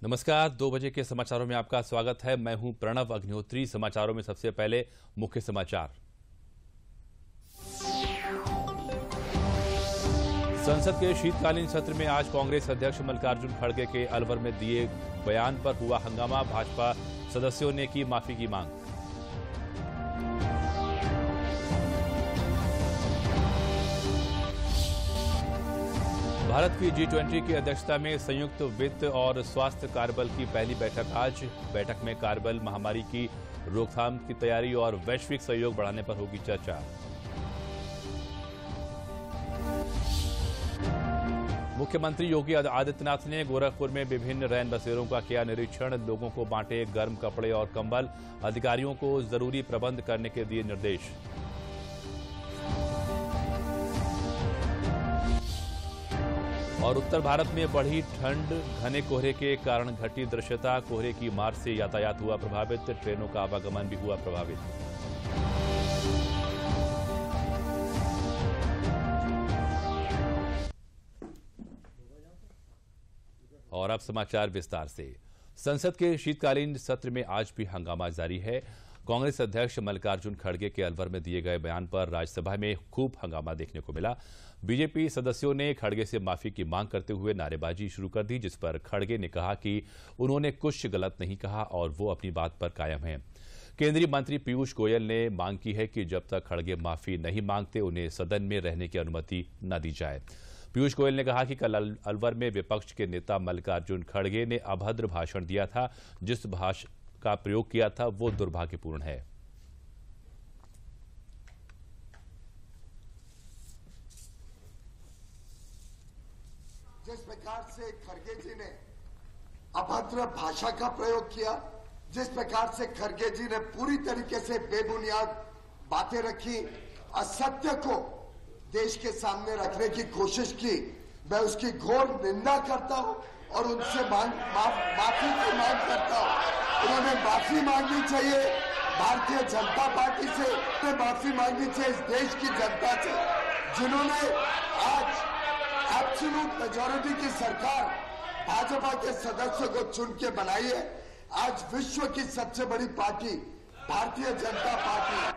नमस्कार, 2 बजे के समाचारों में आपका स्वागत है। मैं हूं प्रणव अग्निहोत्री। समाचारों में सबसे पहले मुख्य समाचार। संसद के शीतकालीन सत्र में आज कांग्रेस अध्यक्ष मल्लिकार्जुन खड़गे के अलवर में दिए बयान पर हुआ हंगामा। भाजपा सदस्यों ने की माफी की मांग। भारत की G20 की अध्यक्षता में संयुक्त वित्त और स्वास्थ्य कार्यबल की पहली बैठक आज। बैठक में कार्यबल महामारी की रोकथाम की तैयारी और वैश्विक सहयोग बढ़ाने पर होगी चर्चा। मुख्यमंत्री योगी आदित्यनाथ ने गोरखपुर में विभिन्न रैन बसेरों का किया निरीक्षण। लोगों को बांटे गर्म कपड़े और कंबल। अधिकारियों को जरूरी प्रबंध करने के दिए निर्देश। और उत्तर भारत में बढ़ी ठंड, घने कोहरे के कारण घटी दृश्यता। कोहरे की मार से यातायात हुआ प्रभावित। ट्रेनों का आवागमन भी हुआ प्रभावित। और अब समाचार विस्तार से। संसद के शीतकालीन सत्र में आज भी हंगामा जारी है। कांग्रेस अध्यक्ष मल्लिकार्जुन खड़गे के अलवर में दिए गए बयान पर राज्यसभा में खूब हंगामा देखने को मिला। बीजेपी सदस्यों ने खड़गे से माफी की मांग करते हुए नारेबाजी शुरू कर दी, जिस पर खड़गे ने कहा कि उन्होंने कुछ गलत नहीं कहा और वो अपनी बात पर कायम हैं। केंद्रीय मंत्री पीयूष गोयल ने मांग की है कि जब तक खड़गे माफी नहीं मांगते उन्हें सदन में रहने की अनुमति न दी जाए। पीयूष गोयल ने कहा कि कल अलवर में विपक्ष के नेता मल्लिकार्जुन खड़गे ने अभद्र भाषण दिया था। जिस भाषा का प्रयोग किया था वो दुर्भाग्यपूर्ण है। जिस प्रकार से खड़गे जी ने अभद्र भाषा का प्रयोग किया, जिस प्रकार से खड़गे जी ने पूरी तरीके से बेबुनियाद बातें रखी, असत्य को देश के सामने रखने की कोशिश की, मैं उसकी घोर निंदा करता हूं और उनसे माफी की मांग करता हूं। उन्होंने माफी मांगनी चाहिए भारतीय जनता पार्टी से, उन्हें माफी मांगनी चाहिए इस देश की जनता से, जिन्होंने आज एब्सोल्यूट मेजॉरिटी की सरकार भाजपा के सदस्यों को चुन के बनाई है। आज विश्व की सबसे बड़ी पार्टी भारतीय जनता पार्टी।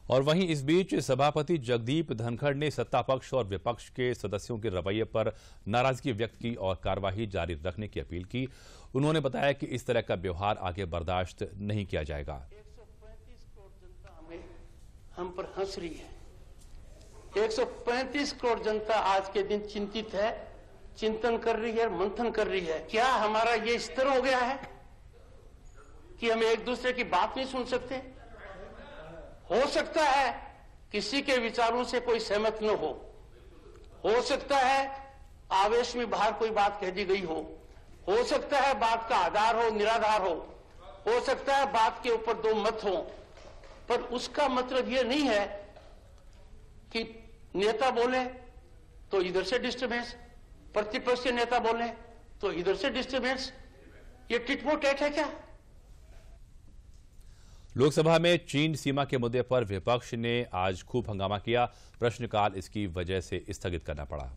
और वहीं इस बीच सभापति जगदीप धनखड़ ने सत्तापक्ष और विपक्ष के सदस्यों के रवैये पर नाराजगी व्यक्त की और कार्यवाही जारी रखने की अपील की। उन्होंने बताया कि इस तरह का व्यवहार आगे बर्दाश्त नहीं किया जाएगा। 135 करोड़ जनता हम पर हंस रही है। 135 करोड़ जनता आज के दिन चिंतित है, चिंतन कर रही है, मंथन कर रही है। क्या हमारा ये स्तर हो गया है कि हम एक दूसरे की बात नहीं सुन सकते? हो सकता है किसी के विचारों से कोई सहमत न हो सकता है आवेश में बाहर कोई बात कह दी गई हो सकता है बात का आधार हो निराधार हो सकता है बात के ऊपर दो मत हो, पर उसका मतलब यह नहीं है कि नेता बोले तो इधर से डिस्टर्बेंस, प्रतिपक्ष के नेता बोले तो इधर से डिस्टर्बेंस। ये टिट फॉर टैट है क्या? लोकसभा में चीन सीमा के मुद्दे पर विपक्ष ने आज खूब हंगामा किया। प्रश्नकाल इसकी वजह से स्थगित करना पड़ा।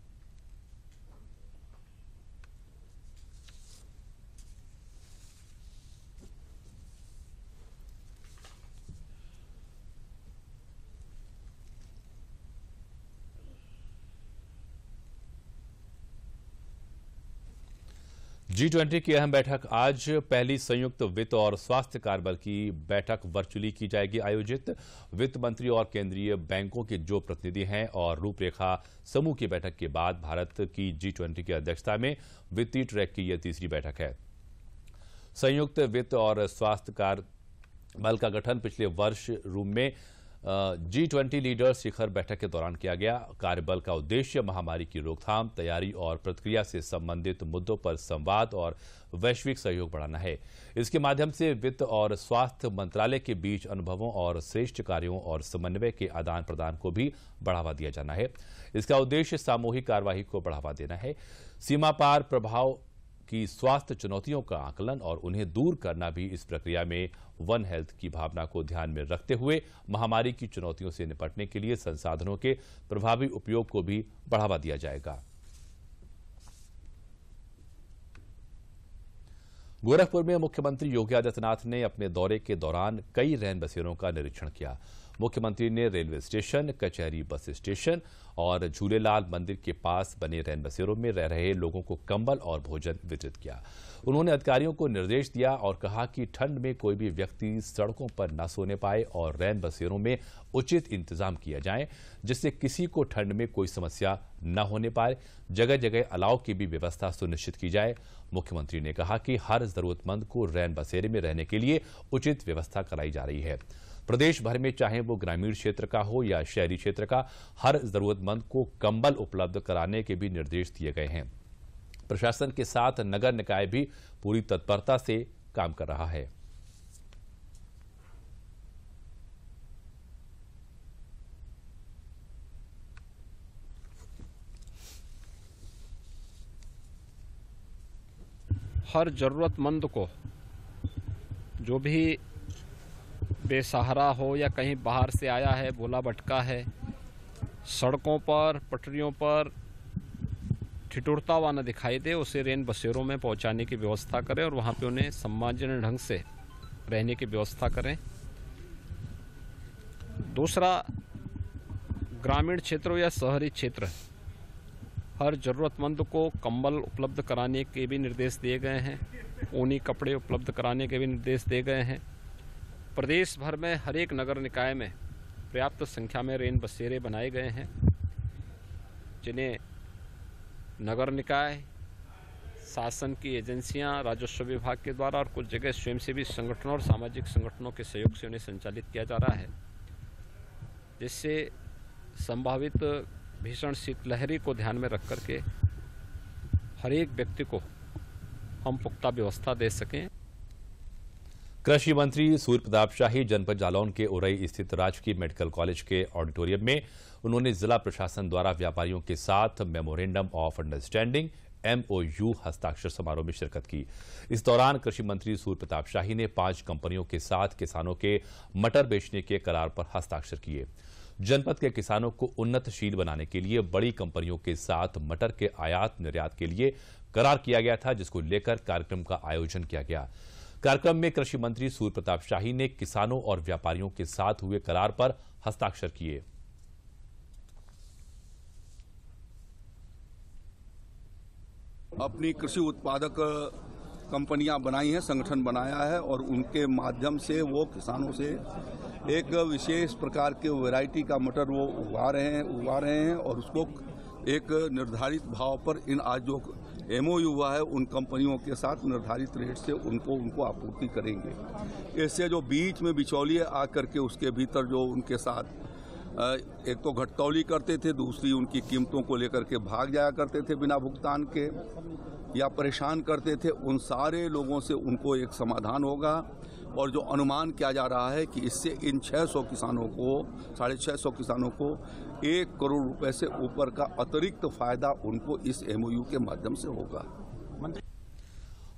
G20 की अहम बैठक आज। पहली संयुक्त वित्त और स्वास्थ्य कार्यबल की बैठक वर्चुअली की जाएगी आयोजित। वित्त मंत्री और केंद्रीय बैंकों के जो प्रतिनिधि हैं और रूपरेखा समूह की बैठक के बाद भारत की G20 की अध्यक्षता में वित्तीय ट्रैक की यह तीसरी बैठक है। संयुक्त वित्त और स्वास्थ्य कार्यबल का गठन पिछले वर्ष रोम में G20 लीडर्स शिखर बैठक के दौरान किया गया। कार्यबल का उद्देश्य महामारी की रोकथाम, तैयारी और प्रतिक्रिया से संबंधित मुद्दों पर संवाद और वैश्विक सहयोग बढ़ाना है। इसके माध्यम से वित्त और स्वास्थ्य मंत्रालय के बीच अनुभवों और श्रेष्ठ कार्यों और समन्वय के आदान प्रदान को भी बढ़ावा दिया जाना है। इसका उद्देश्य सामूहिक कार्यवाही को बढ़ावा देना है। सीमा पार प्रभाव की स्वास्थ्य चुनौतियों का आकलन और उन्हें दूर करना भी इस प्रक्रिया में वन हेल्थ की भावना को ध्यान में रखते हुए महामारी की चुनौतियों से निपटने के लिए संसाधनों के प्रभावी उपयोग को भी बढ़ावा दिया जाएगा। गोरखपुर में मुख्यमंत्री योगी आदित्यनाथ ने अपने दौरे के दौरान कई रैन बसेरों का निरीक्षण किया। मुख्यमंत्री ने रेलवे स्टेशन, कचहरी बस स्टेशन और झूलेलाल मंदिर के पास बने रैन बसेरों में रह रहे लोगों को कंबल और भोजन वितरित किया। उन्होंने अधिकारियों को निर्देश दिया और कहा कि ठंड में कोई भी व्यक्ति सड़कों पर न सोने पाए और रैन बसेरों में उचित इंतजाम किया जाए, जिससे किसी को ठंड में कोई समस्या न होने पाए। जगह जगह अलाव की भी व्यवस्था सुनिश्चित की जाए। मुख्यमंत्री ने कहा कि हर जरूरतमंद को रैन बसेरे में रहने के लिए उचित व्यवस्था कराई जा रही है। प्रदेश भर में चाहे वो ग्रामीण क्षेत्र का हो या शहरी क्षेत्र का, हर जरूरतमंद को कंबल उपलब्ध कराने के भी निर्देश दिए गए हैं। प्रशासन के साथ नगर निकाय भी पूरी तत्परता से काम कर रहा है। हर जरूरतमंद को, जो भी बेसहारा हो या कहीं बाहर से आया है, भूला भटका है, सड़कों पर, पटरियों पर ठिठुरता हुआ न दिखाई दे, उसे रेन बसेरों में पहुंचाने की व्यवस्था करें और वहां पे उन्हें सम्मानजनक ढंग से रहने की व्यवस्था करें। दूसरा, ग्रामीण क्षेत्रों या शहरी क्षेत्र, हर जरूरतमंद को कंबल उपलब्ध कराने के भी निर्देश दिए गए हैं, ऊनी कपड़े उपलब्ध कराने के भी निर्देश दिए गए हैं। प्रदेश भर में हर एक नगर निकाय में पर्याप्त संख्या में रेन बसेरे बनाए गए हैं, जिन्हें नगर निकाय, शासन की एजेंसियां, राजस्व विभाग के द्वारा और कुछ जगह स्वयंसेवी संगठनों और सामाजिक संगठनों के सहयोग से उन्हें संचालित किया जा रहा है, जिससे संभावित भीषण शीतलहरी को ध्यान में रख करके हर एक व्यक्ति को हम पुख्ता व्यवस्था दे सकें। कृषि मंत्री सूर्य प्रताप शाही जनपद जालौन के उरई स्थित राजकीय मेडिकल कॉलेज के ऑडिटोरियम में उन्होंने जिला प्रशासन द्वारा व्यापारियों के साथ मेमोरेंडम ऑफ अंडरस्टैंडिंग MOU हस्ताक्षर समारोह में शिरकत की। इस दौरान कृषि मंत्री सूर्य प्रताप शाही ने 5 कंपनियों के साथ किसानों के मटर बेचने के करार पर हस्ताक्षर किए। जनपद के किसानों को उन्नतशील बनाने के लिए बड़ी कंपनियों के साथ मटर के आयात निर्यात के लिए करार किया गया था, जिसको लेकर कार्यक्रम का आयोजन किया गया। कार्यक्रम में कृषि मंत्री सूर्य प्रताप शाही ने किसानों और व्यापारियों के साथ हुए करार पर हस्ताक्षर किए। अपनी कृषि उत्पादक कंपनियां बनाई हैं, संगठन बनाया है और उनके माध्यम से वो किसानों से एक विशेष प्रकार के वैरायटी का मटर वो उगा रहे हैं और उसको एक निर्धारित भाव पर इन आज जो MOU हुआ है उन कंपनियों के साथ निर्धारित रेट से उनको आपूर्ति करेंगे। इससे जो बीच में बिचौलिए आकर के उसके भीतर जो उनके साथ एक तो घटतौली करते थे, दूसरी उनकी कीमतों को लेकर के भाग जाया करते थे बिना भुगतान के या परेशान करते थे, उन सारे लोगों से उनको एक समाधान होगा। और जो अनुमान किया जा रहा है कि इससे इन 600 किसानों को, 650 किसानों को 1 करोड़ रुपए से ऊपर का अतिरिक्त फायदा उनको इस MOU के माध्यम से होगा।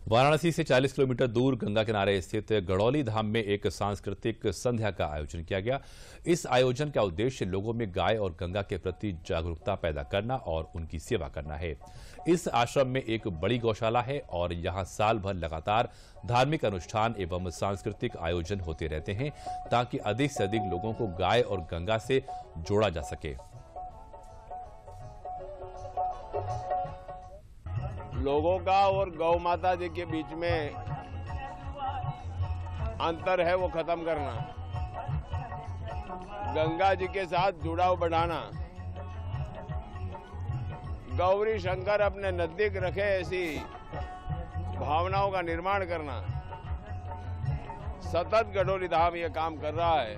वाराणसी से 40 किलोमीटर दूर गंगा किनारे स्थित गड़ौली धाम में एक सांस्कृतिक संध्या का आयोजन किया गया। इस आयोजन का उद्देश्य लोगों में गाय और गंगा के प्रति जागरूकता पैदा करना और उनकी सेवा करना है। इस आश्रम में एक बड़ी गौशाला है और यहां साल भर लगातार धार्मिक अनुष्ठान एवं सांस्कृतिक आयोजन होते रहते हैं, ताकि अधिक से अधिक लोगों को गाय और गंगा से जोड़ा जा सके। लोगों का और गौ माता जी के बीच में अंतर है वो खत्म करना, गंगा जी के साथ जुड़ाव बढ़ाना, गौरी शंकर अपने नजदीक रखे ऐसी भावनाओं का निर्माण करना। सतत गढ़ोली धाम ये काम कर रहा है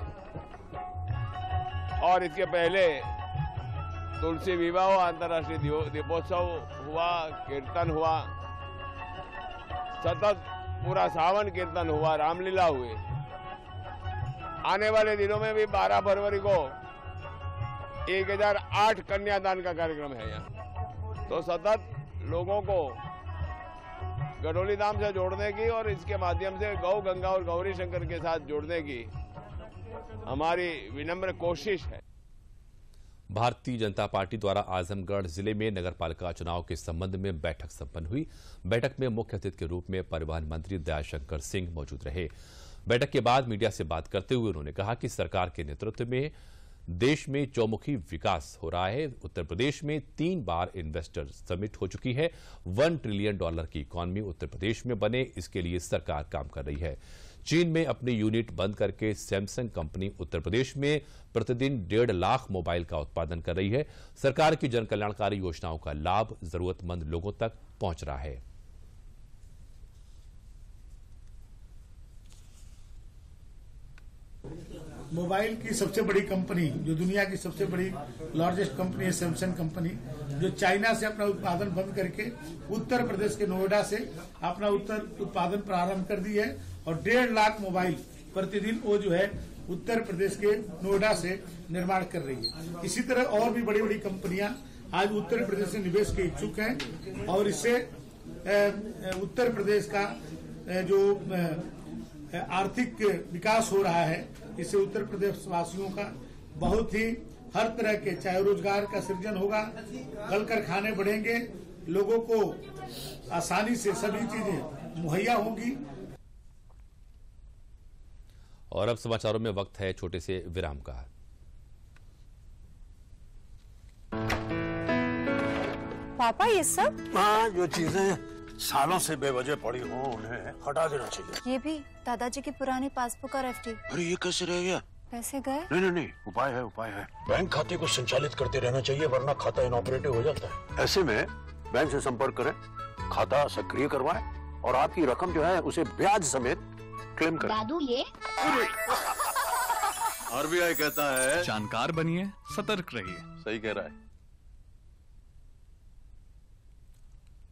और इसके पहले तुलसी विवाह, अंतर्राष्ट्रीय दीपोत्सव हुआ, कीर्तन हुआ, सतत पूरा सावन कीर्तन हुआ, रामलीला हुई। आने वाले दिनों में भी 12 फरवरी को 1008 कन्यादान का कार्यक्रम है यहाँ। तो सतत लोगों को गढ़ोली धाम से जोड़ने की और इसके माध्यम से गौ, गंगा और गौरी शंकर के साथ जोड़ने की हमारी विनम्र कोशिश है। भारतीय जनता पार्टी द्वारा आजमगढ़ जिले में नगरपालिका चुनाव के संबंध में बैठक संपन्न हुई। बैठक में मुख्य अतिथि के रूप में परिवहन मंत्री दयाशंकर सिंह मौजूद रहे। बैठक के बाद मीडिया से बात करते हुए उन्होंने कहा कि सरकार के नेतृत्व में देश में चौमुखी विकास हो रहा है। उत्तर प्रदेश में 3 बार इन्वेस्टर समिट हो चुकी है। $1 ट्रिलियन की इकॉनमी उत्तर प्रदेश में बने, इसके लिए सरकार काम कर रही है। चीन में अपने यूनिट बंद करके सैमसंग कंपनी उत्तर प्रदेश में प्रतिदिन 1.5 लाख मोबाइल का उत्पादन कर रही है। सरकार की जनकल्याणकारी योजनाओं का लाभ जरूरतमंद लोगों तक पहुंच रहा है। मोबाइल की सबसे बड़ी कंपनी, जो दुनिया की सबसे बड़ी लार्जेस्ट कंपनी है सैमसंग कंपनी, जो चाइना से अपना उत्पादन बंद करके उत्तर प्रदेश के नोएडा से अपना उत्पादन प्रारंभ कर दी है और 1.5 लाख मोबाइल प्रतिदिन वो जो है उत्तर प्रदेश के नोएडा से निर्माण कर रही है। इसी तरह और भी बड़ी बड़ी कंपनियां आज उत्तर प्रदेश से निवेश के इच्छुक हैं और इससे उत्तर प्रदेश का जो आर्थिक विकास हो रहा है, इससे उत्तर प्रदेश वासियों का बहुत ही हर तरह के चाहे रोजगार का सृजन होगा, कल कारखाने बढ़ेंगे, लोगों को आसानी से सभी चीजें मुहैया होंगी। और अब समाचारों में वक्त है छोटे से विराम का। पापा ये सब? हाँ, जो चीजें सालों से बेवजह पड़ी हो उन्हें हटा देना चाहिए। ये भी दादाजी की पुरानी पासबुक और FD। अरे ये कैसे रह गया? पैसे गए? नहीं, उपाय है। बैंक खाते को संचालित करते रहना चाहिए, वरना खाता इनऑपरेटिव हो जाता है। ऐसे में बैंक से संपर्क करें, खाता सक्रिय करवाएं और आपकी रकम जो है उसे ब्याज समेत क्लेम करें। दादू ये RBI कहता है जानकार बनिए, सतर्क रहिए। सही कह रहा है।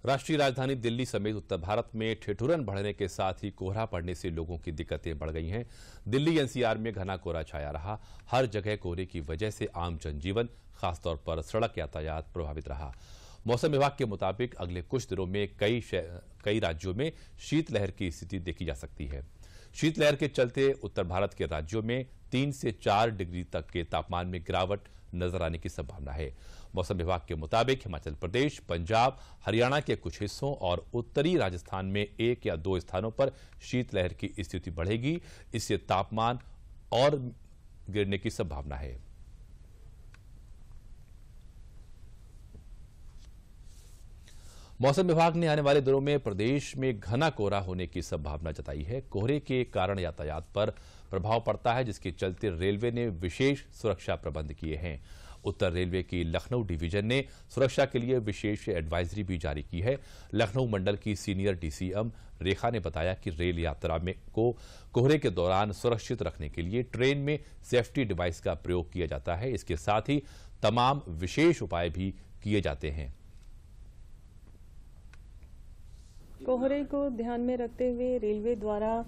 राष्ट्रीय राजधानी दिल्ली समेत उत्तर भारत में ठिठुरन बढ़ने के साथ ही कोहरा पड़ने से लोगों की दिक्कतें बढ़ गई हैं। दिल्ली NCR में घना कोहरा छाया रहा। हर जगह कोहरे की वजह से आम जनजीवन, खासतौर पर सड़क यातायात प्रभावित रहा। मौसम विभाग के मुताबिक अगले कुछ दिनों में कई राज्यों में शीतलहर की स्थिति देखी जा सकती है। शीतलहर के चलते उत्तर भारत के राज्यों में 3 से 4 डिग्री तक के तापमान में गिरावट नजर आने की संभावना है। मौसम विभाग के मुताबिक हिमाचल प्रदेश, पंजाब, हरियाणा के कुछ हिस्सों और उत्तरी राजस्थान में 1 या 2 स्थानों पर शीतलहर की स्थिति बढ़ेगी। इससे तापमान और गिरने की संभावना है। मौसम विभाग ने आने वाले दिनों में प्रदेश में घना कोहरा होने की संभावना जताई है। कोहरे के कारण यातायात पर प्रभाव पड़ता है, जिसके चलते रेलवे ने विशेष सुरक्षा प्रबंध किए हैं। उत्तर रेलवे की लखनऊ डिवीजन ने सुरक्षा के लिए विशेष एडवाइजरी भी जारी की है। लखनऊ मंडल की सीनियर DCM रेखा ने बताया कि रेल यात्रा को कोहरे के दौरान सुरक्षित रखने के लिए ट्रेन में सेफ्टी डिवाइस का प्रयोग किया जाता है। इसके साथ ही तमाम विशेष उपाय भी किए जाते हैं। कोहरे को ध्यान में रखते हुए रेलवे द्वारा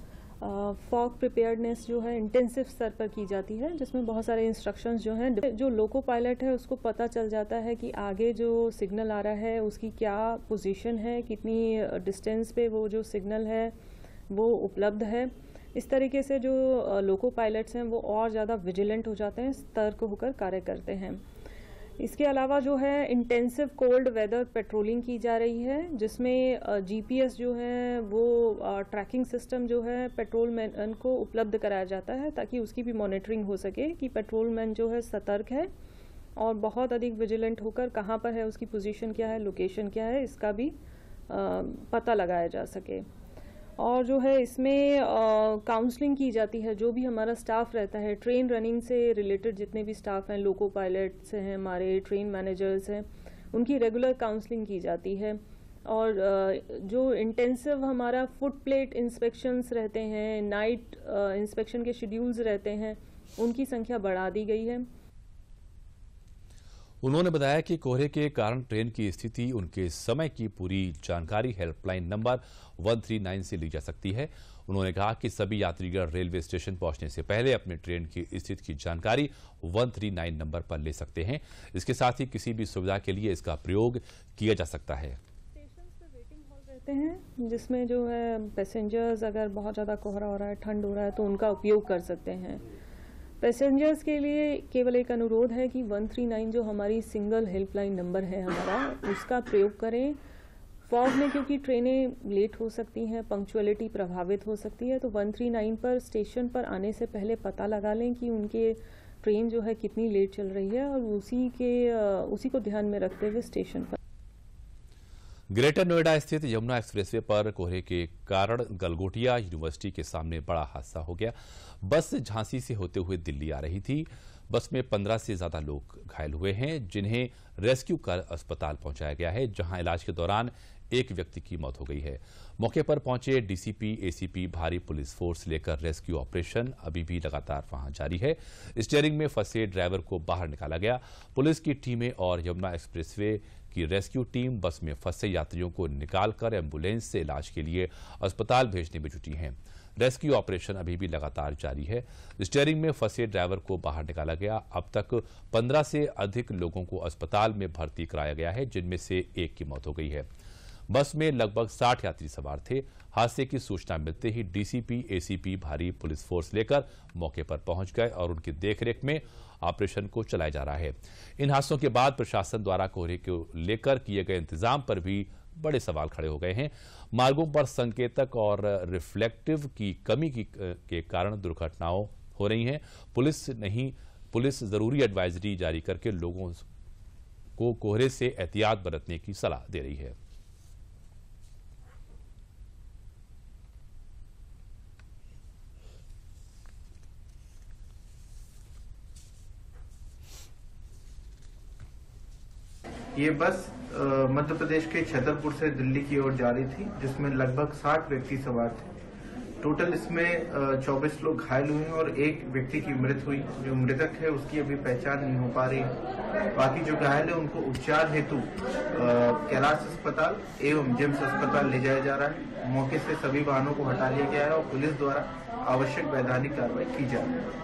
फॉग प्रिपेयर्डनेस जो है इंटेंसिव स्तर पर की जाती है, जिसमें बहुत सारे इंस्ट्रक्शंस जो हैं, जो लोको पायलट है उसको पता चल जाता है कि आगे जो सिग्नल आ रहा है उसकी क्या पोजीशन है, कितनी डिस्टेंस पे वो जो सिग्नल है वो उपलब्ध है। इस तरीके से जो लोको पायलट्स हैं वो और ज़्यादा विजिलेंट हो जाते हैं, सतर्क होकर कार्य करते हैं। इसके अलावा जो है इंटेंसिव कोल्ड वेदर पेट्रोलिंग की जा रही है, जिसमें GPS जो है वो ट्रैकिंग सिस्टम जो है पेट्रोल मैन को उपलब्ध कराया जाता है, ताकि उसकी भी मॉनिटरिंग हो सके कि पेट्रोल मैन जो है सतर्क है और बहुत अधिक विजिलेंट होकर कहाँ पर है, उसकी पोजीशन क्या है, लोकेशन क्या है, इसका भी पता लगाया जा सके। और जो है इसमें काउंसलिंग की जाती है। जो भी हमारा स्टाफ रहता है, ट्रेन रनिंग से रिलेटेड जितने भी स्टाफ हैं, लोको पायलट्स हैं, हमारे ट्रेन मैनेजर्स हैं, उनकी रेगुलर काउंसलिंग की जाती है। और जो इंटेंसिव हमारा फुट प्लेट इंस्पेक्शंस रहते हैं, नाइट इंस्पेक्शन के शेड्यूल्स रहते हैं, उनकी संख्या बढ़ा दी गई है। उन्होंने बताया कि कोहरे के कारण ट्रेन की स्थिति, उनके समय की पूरी जानकारी हेल्पलाइन नंबर 139 से ली जा सकती है। उन्होंने कहा कि सभी यात्रीगण रेलवे स्टेशन पहुंचने से पहले अपने ट्रेन की स्थिति की जानकारी 139 नंबर पर ले सकते हैं। इसके साथ ही किसी भी सुविधा के लिए इसका प्रयोग किया जा सकता है। स्टेशन पर वेटिंग हॉल रहते हैं, जिसमें जो है पैसेंजर्स अगर बहुत ज़्यादा कोहरा हो रहा है, ठंड हो रहा है, तो उनका उपयोग कर सकते हैं। पैसेंजर्स के लिए केवल एक अनुरोध है कि 139 जो हमारी सिंगल हेल्पलाइन नंबर है हमारा, उसका प्रयोग करें। फॉग में क्योंकि ट्रेनें लेट हो सकती हैं, पंक्चुअलिटी प्रभावित हो सकती है, तो 139 पर स्टेशन पर आने से पहले पता लगा लें कि उनके ट्रेन जो है कितनी लेट चल रही है और उसी को ध्यान में रखते हुए स्टेशन पर। ग्रेटर नोएडा स्थित यमुना एक्सप्रेसवे पर कोहरे के कारण गलगोटिया यूनिवर्सिटी के सामने बड़ा हादसा हो गया। बस झांसी से होते हुए दिल्ली आ रही थी। बस में 15 से ज्यादा लोग घायल हुए हैं, जिन्हें रेस्क्यू कर अस्पताल पहुंचाया गया है, जहां इलाज के दौरान एक व्यक्ति की मौत हो गई है। मौके पर पहुंचे डीसीपी, एसीपी भारी पुलिस फोर्स लेकर रेस्क्यू ऑपरेशन अभी भी लगातार वहां जारी है। स्टीयरिंग में फंसे ड्राइवर को बाहर निकाला गया। पुलिस की टीमें और यमुना एक्सप्रेसवे की रेस्क्यू टीम बस में फंसे यात्रियों को निकालकर एम्बुलेंस से इलाज के लिए अस्पताल भेजने में जुटी हैं। रेस्क्यू ऑपरेशन अभी भी लगातार जारी है। स्टीयरिंग में फंसे ड्राइवर को बाहर निकाला गया। अब तक 15 से अधिक लोगों को अस्पताल में भर्ती कराया गया है, जिनमें से एक की मौत हो गई है। बस में लगभग 60 यात्री सवार थे। हादसे की सूचना मिलते ही डीसीपी, एसीपी भारी पुलिस फोर्स लेकर मौके पर पहुंच गए और उनकी देखरेख में ऑपरेशन को चलाया जा रहा है। इन हादसों के बाद प्रशासन द्वारा कोहरे को लेकर किए गए इंतजाम पर भी बड़े सवाल खड़े हो गए हैं। मार्गों पर संकेतक और रिफ्लेक्टिव की कमी के कारण दुर्घटनाओं हो रही हैं। पुलिस जरूरी एडवाइजरी जारी करके लोगों को कोहरे से एहतियात बरतने की सलाह दे रही है। ये बस मध्य प्रदेश के छतरपुर से दिल्ली की ओर जा रही थी, जिसमें लगभग 60 व्यक्ति सवार थे। टोटल इसमें 24 लोग घायल हुए और एक व्यक्ति की मृत्यु हुई। जो मृतक है उसकी अभी पहचान नहीं हो पा रही है। बाकी जो घायल है उनको उपचार हेतु कैलाश अस्पताल एवं जेम्स अस्पताल ले जाया जा रहा है। मौके से सभी वाहनों को हटा लिया गया है और पुलिस द्वारा आवश्यक वैधानिक कार्रवाई की जा रही है।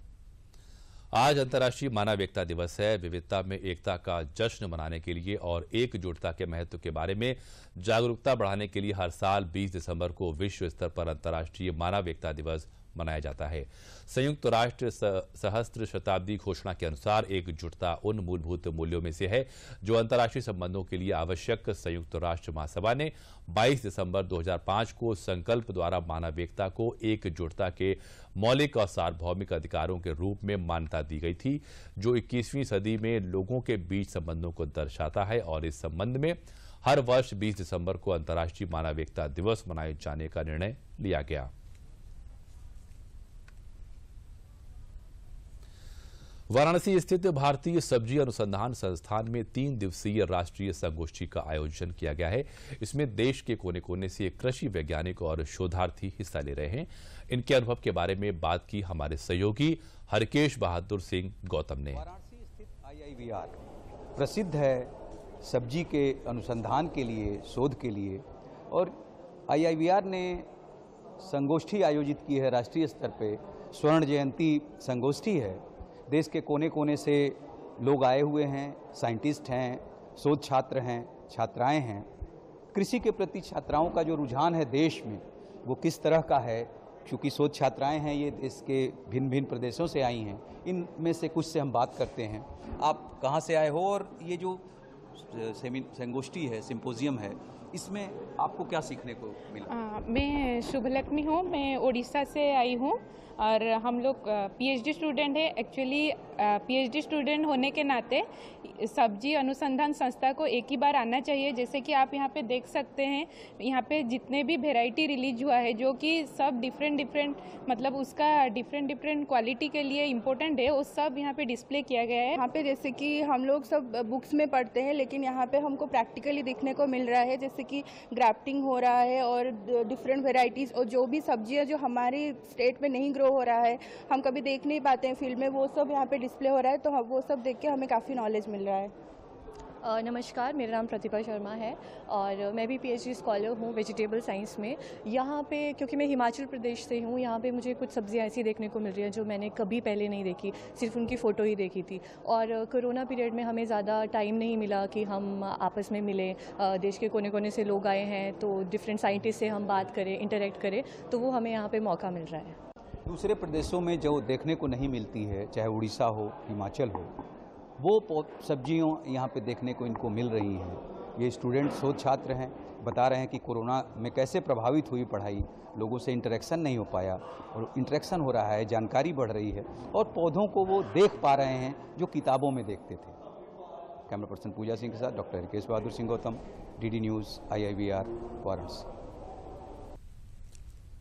आज अंतर्राष्ट्रीय मानविकता दिवस है। विविधता में एकता का जश्न मनाने के लिए और एकजुटता के महत्व के बारे में जागरूकता बढ़ाने के लिए हर साल 20 दिसंबर को विश्व स्तर पर अंतर्राष्ट्रीय मानविकता दिवस मनाया जाता है। संयुक्त राष्ट्र सहस्त्र शताब्दी घोषणा के अनुसार एकजुटता उन मूलभूत मूल्यों में से है जो अंतर्राष्ट्रीय संबंधों के लिए आवश्यक। संयुक्त राष्ट्र महासभा ने 22 दिसंबर 2005 को संकल्प द्वारा मानविकता को एकजुटता के मौलिक और सार्वभौमिक अधिकारों के रूप में मान्यता दी गई थी, जो 21वीं सदी में लोगों के बीच संबंधों को दर्शाता है। और इस संबंध में हर वर्ष 20 दिसंबर को अंतर्राष्ट्रीय मानविकता दिवस मनाए जाने का निर्णय लिया गया। वाराणसी स्थित भारतीय सब्जी अनुसंधान संस्थान में 3 दिवसीय राष्ट्रीय संगोष्ठी का आयोजन किया गया है। इसमें देश के कोने कोने से कृषि वैज्ञानिक और शोधार्थी हिस्सा ले रहे हैं। इनके अनुभव के बारे में बात की हमारे सहयोगी हरकेश बहादुर सिंह गौतम ने। वाराणसी स्थित IIVR प्रसिद्ध है सब्जी के अनुसंधान के लिए, शोध के लिए, और IIVR ने संगोष्ठी आयोजित की है राष्ट्रीय स्तर पे। स्वर्ण जयंती संगोष्ठी है। देश के कोने कोने से लोग आए हुए हैं, साइंटिस्ट हैं, शोध छात्र हैं, छात्राएं हैं। कृषि के प्रति छात्राओं का जो रुझान है देश में, वो किस तरह का है, क्योंकि शोध छात्राएं हैं, ये देश के भिन्न भिन्न प्रदेशों से आई हैं। इनमें से कुछ से हम बात करते हैं। आप कहाँ से आए हो और ये जो संगोष्ठी है, सिंपोजियम है, इसमें आपको क्या सीखने को मिला? मैं शुभलक्ष्मी हूँ, मैं उड़ीसा से आई हूँ और हम लोग PhD स्टूडेंट है। एक्चुअली PhD स्टूडेंट होने के नाते सब्जी अनुसंधान संस्था को एक ही बार आना चाहिए। जैसे कि आप यहाँ पे देख सकते हैं, यहाँ पे जितने भी वेराइटी रिलीज हुआ है, जो कि सब डिफरेंट मतलब उसका डिफरेंट क्वालिटी के लिए इम्पोर्टेंट है, वो सब यहाँ पे डिस्प्ले किया गया है। यहाँ पे जैसे कि हम लोग सब बुक्स में पढ़ते हैं, लेकिन यहाँ पे हमको प्रैक्टिकली दिखने को मिल रहा है। जैसे कि ग्राफ्टिंग हो रहा है और डिफरेंट वेराइटीज़, और जो भी सब्जियाँ जो हमारी स्टेट में नहीं ग्रो हो रहा है, हम कभी देख नहीं पाते हैं फील्ड में, वो सब यहाँ पे डिस्प्ले हो रहा है। तो वो सब देख के हमें काफ़ी नॉलेज मिल रहा है। नमस्कार, मेरा नाम प्रतिभा शर्मा है और मैं भी PhD स्कॉलर हूँ वेजिटेबल साइंस में। यहाँ पे क्योंकि मैं हिमाचल प्रदेश से हूँ, यहाँ पे मुझे कुछ सब्जियाँ ऐसी देखने को मिल रही हैं जो मैंने कभी पहले नहीं देखी, सिर्फ उनकी फ़ोटो ही देखी थी। और कोरोना पीरियड में हमें ज़्यादा टाइम नहीं मिला कि हम आपस में मिलें। देश के कोने कोने से लोग आए हैं, तो डिफरेंट साइंटिस्ट से हम बात करें, इंटरेक्ट करें, तो वो हमें यहाँ पर मौका मिल रहा है। दूसरे प्रदेशों में जो देखने को नहीं मिलती है, चाहे उड़ीसा हो, हिमाचल हो, वो सब्जियों यहाँ पे देखने को इनको मिल रही हैं। ये स्टूडेंट शोध छात्र हैं, बता रहे हैं कि कोरोना में कैसे प्रभावित हुई पढ़ाई, लोगों से इंटरेक्शन नहीं हो पाया और इंटरेक्शन हो रहा है, जानकारी बढ़ रही है और पौधों को वो देख पा रहे हैं जो किताबों में देखते थे। कैमरा पर्सन पूजा सिंह के साथ doctor Rikesh Bahadur Singh Gautam, DD news, IIVR, Varanasi.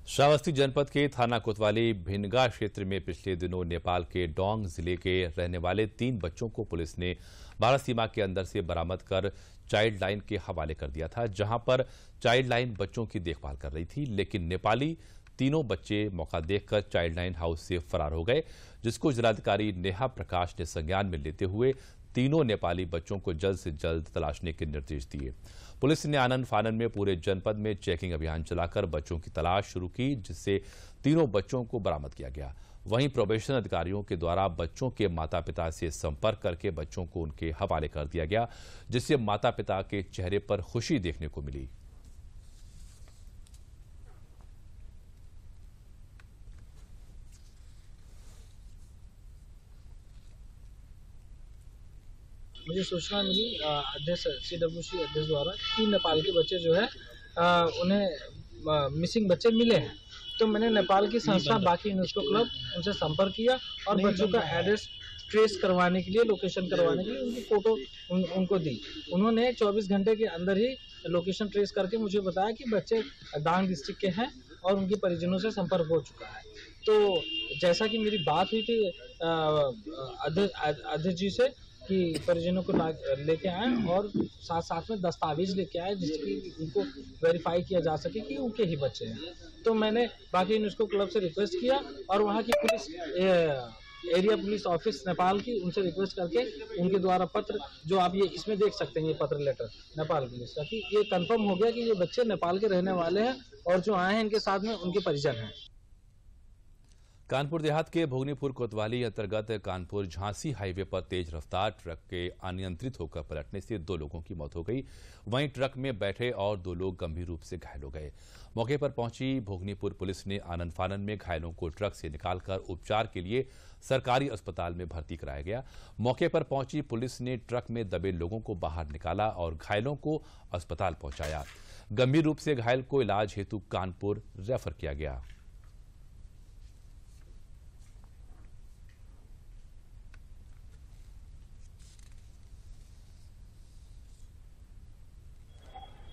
Shravasti जनपद के थाना कोतवाली भिनगा क्षेत्र में पिछले दिनों नेपाल के डोंग जिले के रहने वाले 3 बच्चों को पुलिस ने भारत सीमा के अंदर से बरामद कर चाइल्ड लाइन के हवाले कर दिया था, जहां पर चाइल्ड लाइन बच्चों की देखभाल कर रही थी। लेकिन नेपाली तीनों बच्चे मौका देखकर चाइल्ड लाइन हाउस से फरार हो गए, जिसको जिलाधिकारी नेहा प्रकाश ने संज्ञान में लेते हुए तीनों नेपाली बच्चों को जल्द से जल्द तलाशने के निर्देश दिए। पुलिस ने आनन फानन में पूरे जनपद में चेकिंग अभियान चलाकर बच्चों की तलाश शुरू की, जिससे तीनों बच्चों को बरामद किया गया। वहीं प्रोबेशन अधिकारियों के द्वारा बच्चों के माता पिता से संपर्क करके बच्चों को उनके हवाले कर दिया गया, जिससे माता पिता के चेहरे पर खुशी देखने को मिली। मुझे सूचना मिली अध्यक्ष CWC अध्यक्ष द्वारा कि नेपाल के बच्चे जो है उन्हें मिसिंग बच्चे मिले हैं। तो मैंने नेपाल की संस्था बाकी यूनेस्को क्लब उनसे संपर्क किया और बच्चों का एड्रेस ट्रेस करवाने के लिए, लोकेशन करवाने के लिए उनकी फोटो उनको दी। उन्होंने 24 घंटे के अंदर ही लोकेशन ट्रेस करके मुझे बताया कि बच्चे दांग डिस्ट्रिक्ट के हैं और उनके परिजनों से संपर्क हो चुका है। तो जैसा कि मेरी बात हुई थी अध्यक्ष जी से कि परिजनों को लेके आए और साथ में दस्तावेज लेके आए जिसकी उनको वेरीफाई किया जा सके कि उनके ही बच्चे हैं। तो मैंने बाकी यूनेस्को क्लब से रिक्वेस्ट किया और वहाँ की police area police office Nepal की उनसे रिक्वेस्ट करके उनके द्वारा पत्र, जो आप ये इसमें देख सकते हैं, ये पत्र लेटर नेपाल पुलिस का, कि ये कंफर्म हो गया कि ये बच्चे नेपाल के रहने वाले हैं और जो आए हैं इनके साथ में उनके परिजन हैं। कानपुर देहात के भोगनीपुर कोतवाली अंतर्गत कानपुर झांसी हाईवे पर तेज रफ्तार ट्रक के अनियंत्रित होकर पलटने से 2 लोगों की मौत हो गई। वहीं ट्रक में बैठे और 2 लोग गंभीर रूप से घायल हो गए। मौके पर पहुंची भोगनीपुर पुलिस ने आनन फानन में घायलों को ट्रक से निकालकर उपचार के लिए सरकारी अस्पताल में भर्ती कराया गया। मौके पर पहुंची पुलिस ने ट्रक में दबे लोगों को बाहर निकाला और घायलों को अस्पताल पहुंचाया। गंभीर रूप से घायल को इलाज हेतु कानपुर रेफर किया गया।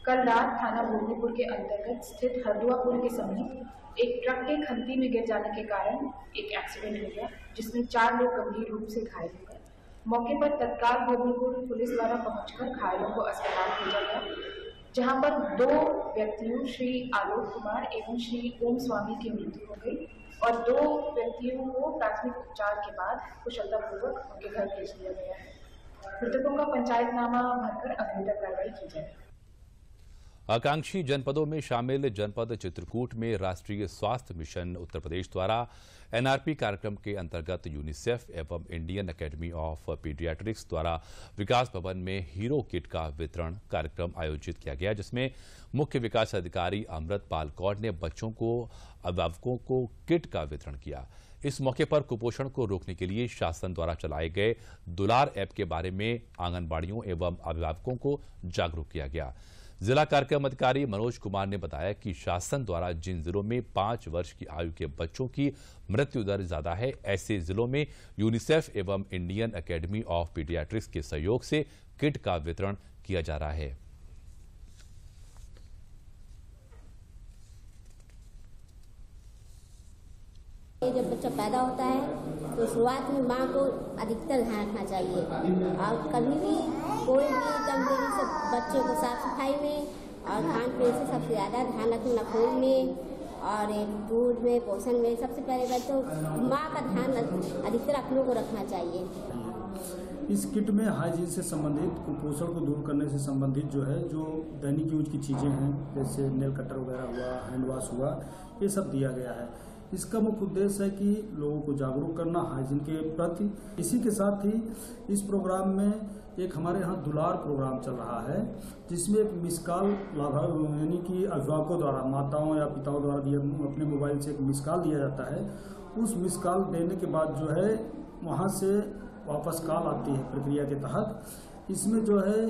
कल रात थाना भोगनीपुर के अंतर्गत स्थित हरदुआ पुल के समीप एक ट्रक के खंती में गिर जाने के कारण एक एक्सीडेंट हो गया, जिसमें 4 लोग गंभीर रूप से घायल हो गए। मौके पर तत्काल भोगनीपुर पुलिस द्वारा पहुंचकर घायलों को अस्पताल भेजा गया, जहां पर 2 व्यक्तियों श्री आलोक कुमार एवं श्री ओम स्वामी की मृत्यु हो गई और 2 व्यक्तियों को प्राथमिक उपचार के बाद कुशलतापूर्वक उनके घर भेज दिया गया है। मृतकों का पंचायतनामा भरकर अग्रिम कार्रवाई की जाए। आकांक्षी जनपदों में शामिल जनपद चित्रकूट में राष्ट्रीय स्वास्थ्य मिशन उत्तर प्रदेश द्वारा NRP कार्यक्रम के अंतर्गत यूनिसेफ एवं इंडियन एकेडमी ऑफ पीडियाट्रिक्स द्वारा विकास भवन में हीरो किट का वितरण कार्यक्रम आयोजित किया गया, जिसमें मुख्य विकास अधिकारी अमृत पाल कौर ने बच्चों को अभिभावकों को किट का वितरण किया। इस मौके पर कुपोषण को रोकने के लिए शासन द्वारा चलाए गए दुलार ऐप के बारे में आंगनबाड़ियों एवं अभिभावकों को जागरूक किया गया। जिला कार्यक्रम अधिकारी मनोज कुमार ने बताया कि शासन द्वारा जिन जिलों में 5 वर्ष की आयु के बच्चों की मृत्यु दर ज्यादा है, ऐसे जिलों में यूनिसेफ एवं इंडियन एकेडमी ऑफ पीडियाट्रिक्स के सहयोग से किट का वितरण किया जा रहा है। जब बच्चा पैदा होता है तो शुरुआत में माँ को अधिकतर ध्यान रखना चाहिए और कभी भी कोई भी गंभीर से बच्चों को साफ सफाई में और खान पीन से सबसे ज़्यादा ध्यान रखना, नखून में और दूध में, पोषण में सबसे पहले तो माँ का ध्यान अधिकतर अपनों को रखना चाहिए। इस किट में हाइजीन से संबंधित, कुपोषण को दूर करने से संबंधित जो है, जो दैनिक यूज की चीज़ें हैं जैसे नेल कटर वगैरह हुआ, हैंड वॉश हुआ, ये सब दिया गया है। इसका मुख्य उद्देश्य है कि लोगों को जागरूक करना हाइजीन के प्रति। इसी के साथ ही इस प्रोग्राम में एक हमारे यहाँ दुलार प्रोग्राम चल रहा है, जिसमें एक मिस कॉल यानी कि अभिभावकों द्वारा, माताओं या पिताओं द्वारा अपने मोबाइल से एक मिस कॉल दिया जाता है उस मिस कॉल देने के बाद जो है वहाँ से वापस कॉल आती है प्रक्रिया के तहत। इसमें जो है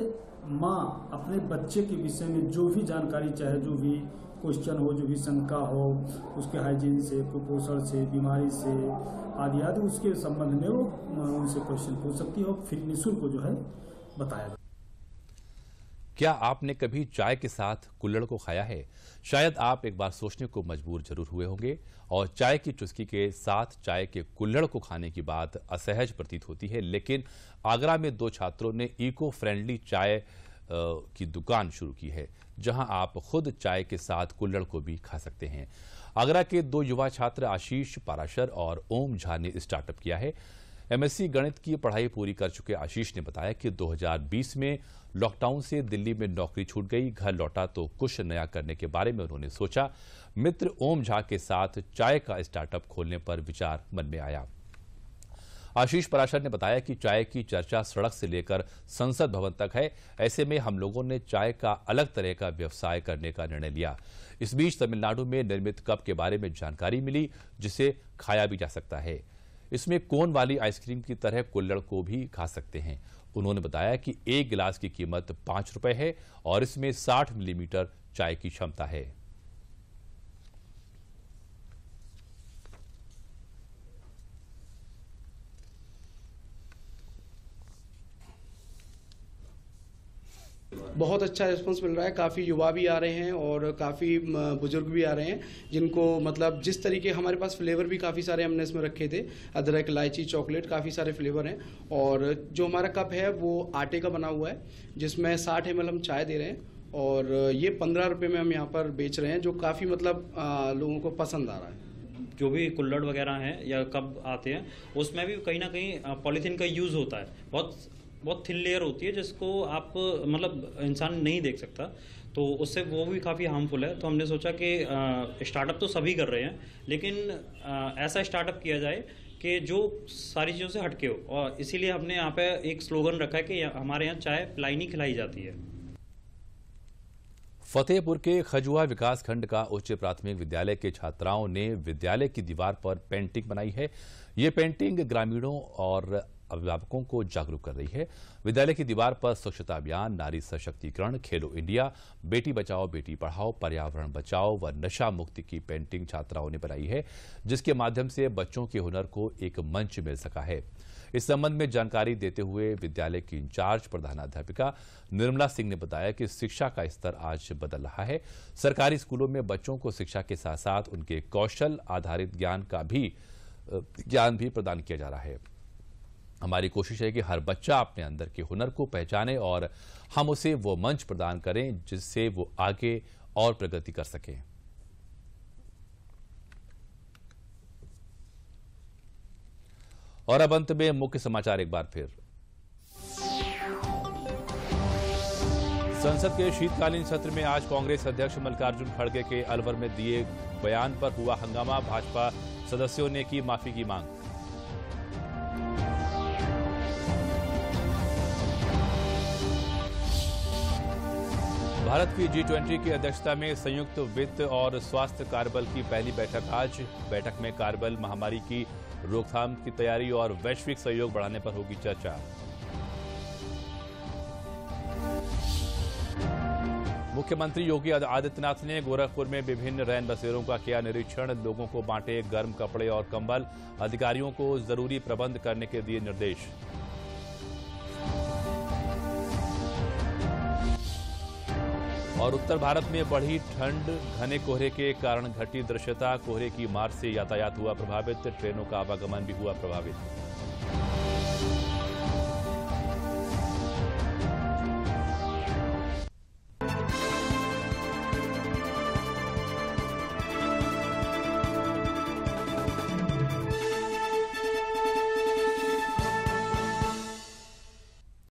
माँ अपने बच्चे के विषय में जो भी जानकारी, चाहे जो भी क्वेश्चन हो, जो भी शंका हो, उसके हाइजीन से, कुपोषण से, बीमारी से आदि आदि, उसके संबंध में वो उनसे क्वेश्चन पूछ सकती है और फिर निःशुल्क जो है बताया। क्या आपने कभी चाय के साथ कुल्हड़ को खाया है? शायद आप एक बार सोचने को मजबूर जरूर हुए होंगे। और चाय की चुस्की के साथ चाय के कुल्हड़ को खाने की बात असहज प्रतीत होती है, लेकिन आगरा में 2 छात्रों ने इको फ्रेंडली चाय की दुकान शुरू की है, जहां आप खुद चाय के साथ कुल्हड़ को भी खा सकते हैं। आगरा के 2 युवा छात्र आशीष पाराशर और ओम झा ने स्टार्टअप किया है। एमएससी गणित की पढ़ाई पूरी कर चुके आशीष ने बताया कि 2020 में लॉकडाउन से दिल्ली में नौकरी छूट गई। घर लौटा तो कुछ नया करने के बारे में उन्होंने सोचा। मित्र ओम झा के साथ चाय का स्टार्टअप खोलने पर विचार मन में आया। आशीष पराशर ने बताया कि चाय की चर्चा सड़क से लेकर संसद भवन तक है। ऐसे में हम लोगों ने चाय का अलग तरह का व्यवसाय करने का निर्णय लिया। इस बीच तमिलनाडु में निर्मित कप के बारे में जानकारी मिली, जिसे खाया भी जा सकता है। इसमें कोन वाली आइसक्रीम की तरह कुल्हड़ को भी खा सकते हैं। उन्होंने बताया कि 1 गिलास की कीमत 5 रुपए है और इसमें 60 मिलीलीटर चाय की क्षमता है। बहुत अच्छा रिस्पांस मिल रहा है। काफ़ी युवा भी आ रहे हैं और काफ़ी बुजुर्ग भी आ रहे हैं, जिनको मतलब जिस तरीके हमारे पास फ्लेवर भी काफ़ी सारे हमने इसमें रखे थे, अदरक, इलायची, चॉकलेट, काफ़ी सारे फ्लेवर हैं। और जो हमारा कप है वो आटे का बना हुआ है, जिसमें 60 ml हम चाय दे रहे हैं और ये 15 रुपये में हम यहाँ पर बेच रहे हैं, जो काफ़ी मतलब लोगों को पसंद आ रहा है। जो भी कुल्हड़ वगैरह हैं या कप आते हैं, उसमें भी कहीं ना कहीं पॉलीथीन का यूज़ होता है। बहुत थिन लेयर होती है, जिसको आप मतलब इंसान नहीं देख सकता, तो उससे वो भी काफ़ी हार्मफुल है। तो हमने सोचा कि स्टार्टअप तो सभी कर रहे हैं, लेकिन ऐसा स्टार्टअप किया जाए कि जो सारी चीज़ों से हटके हो। और इसीलिए हमने यहाँ पे एक स्लोगन रखा है कि हमारे यहाँ चाय पिलाई नहीं खिलाई जाती है। फतेहपुर के खजुआ विकास खंड का उच्च प्राथमिक विद्यालय के छात्राओं ने विद्यालय की दीवार पर पेंटिंग बनाई है। ये पेंटिंग ग्रामीणों और अभिभावकों को जागरूक कर रही है। विद्यालय की दीवार पर स्वच्छता अभियान, नारी सशक्तिकरण, खेलो इंडिया, बेटी बचाओ बेटी पढ़ाओ, पर्यावरण बचाओ व नशा मुक्ति की पेंटिंग छात्राओं ने बनाई है, जिसके माध्यम से बच्चों के हुनर को एक मंच मिल सका है। इस संबंध में जानकारी देते हुए विद्यालय की इंचार्ज प्रधानाध्यापिका निर्मला सिंह ने बताया कि शिक्षा का स्तर आज बदल रहा है। सरकारी स्कूलों में बच्चों को शिक्षा के साथ साथ उनके कौशल आधारित ज्ञान भी प्रदान किया जा रहा है। हमारी कोशिश है कि हर बच्चा अपने अंदर के हुनर को पहचाने और हम उसे वो मंच प्रदान करें जिससे वो आगे और प्रगति कर सके। और अब अंत में मुख्य समाचार एक बार फिर। संसद के शीतकालीन सत्र में आज कांग्रेस अध्यक्ष मल्लिकार्जुन खड़गे के अलवर में दिए बयान पर हुआ हंगामा। भाजपा सदस्यों ने की माफी की मांग। भारत की G20 की अध्यक्षता में संयुक्त वित्त और स्वास्थ्य कार्यबल की पहली बैठक आज। बैठक में कार्यबल महामारी की रोकथाम की तैयारी और वैश्विक सहयोग बढ़ाने पर होगी चर्चा। मुख्यमंत्री योगी आदित्यनाथ ने गोरखपुर में विभिन्न रैन बसेरों का किया निरीक्षण। लोगों को बांटे गर्म कपड़े और कंबल। अधिकारियों को जरूरी प्रबंध करने के दिए निर्देश। और उत्तर भारत में बढ़ी ठंड, घने कोहरे के कारण घटी दृश्यता। कोहरे की मार से यातायात हुआ प्रभावित, ट्रेनों का आवागमन भी हुआ प्रभावित।